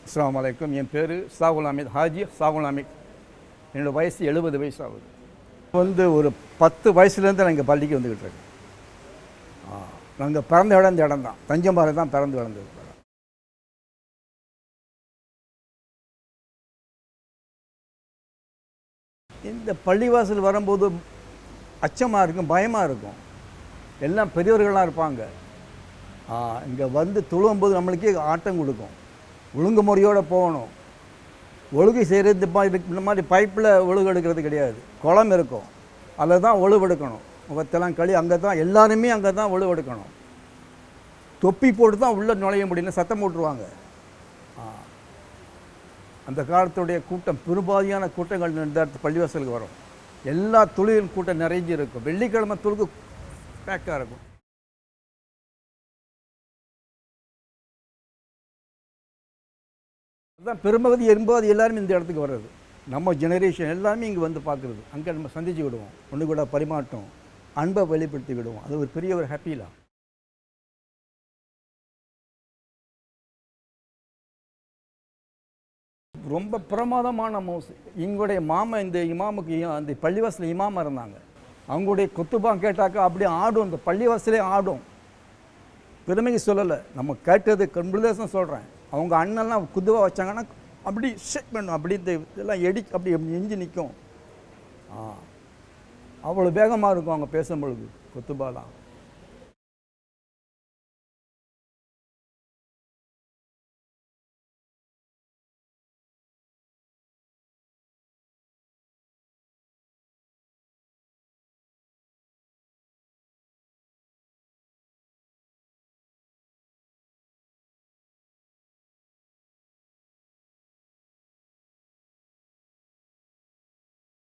அஸ்ஸலாமு அலைக்கும். என் பேர் சாகுல் அமீத், ஹாஜி சாகுல் அமீத். என்னோடய வயசு 70 வயசு ஆகுது. ஒரு 10 வயசுலேருந்து நான் இங்கே பள்ளிக்கு வந்துக்கிட்டு இருக்கேன். நாங்கள் பிறந்த இடம் இந்த இடம் தான், தஞ்சம்பாறை தான் பிறந்து வளர்ந்தது. இந்த பள்ளிவாசல் வரும்போது அச்சமாக இருக்கும், பயமாக இருக்கும். எல்லாம் பெரியவர்களாக இருப்பாங்க. இங்கே வந்து தொழுவும்போது நம்மளுக்கே ஆட்டம் கொடுக்கும். ஒழுங்கு முறையோடு போகணும். ஒழுங்கு செய்கிறது இந்த மாதிரி பைப்பில் ஒழுகு எடுக்கிறது கிடையாது. குளம் இருக்கும், அதில் தான் ஒழுவு எடுக்கணும். முகத்தெல்லாம் களி அங்கே தான், எல்லாருமே அங்கே தான் ஒழுவு எடுக்கணும். தொப்பி போட்டு தான் உள்ளே நுழைய முடியல, சத்தம் போட்டுருவாங்க. அந்த காலத்துடைய கூட்டம், பெரும்பாதியான கூட்டங்கள் இந்த பள்ளிவாசலுக்கு வரும். எல்லா தொழிலும் கூட்டம் நிறைஞ்சி இருக்கும். வெள்ளிக்கிழமை தொழுகு பேக்காக இருக்கும். அதுதான் பெரும்பகுதி 80 எல்லாருமே இந்த இடத்துக்கு வர்றது. நம்ம ஜெனரேஷன் எல்லாருமே இங்கே வந்து பார்க்குறது. அங்கே நம்ம சந்திச்சு விடுவோம், ஒன்று கூட பரிமாற்றம், அன்பை வெளிப்படுத்தி விடுவோம். அது ஒரு பெரிய ஒரு ஹாப்பிலாம். ரொம்ப பிரமாதமான மோசு. எங்களுடைய மாமா இந்த இமாமுக்கு, அந்த பள்ளிவாசல் இமாமா இருந்தாங்க. அவங்களுடைய குத்துபா கேட்டாக்கா அப்படியே ஆடும், அந்த பள்ளிவாசலே ஆடும். பெருமைக்கு சொல்லலை, நம்ம கேட்டது கம்புதேசம் சொல்கிறேன். அவங்க அண்ணெல்லாம் குத்துபா வச்சாங்கன்னா அப்படி ஷேக் பண்ணும், அப்படி இந்த இதெல்லாம் அப்படி எஞ்சி நிற்கும். அவ்வளோ வேகமாக இருக்கும் அவங்க பேசும்பொழுது குத்துபாலாம்.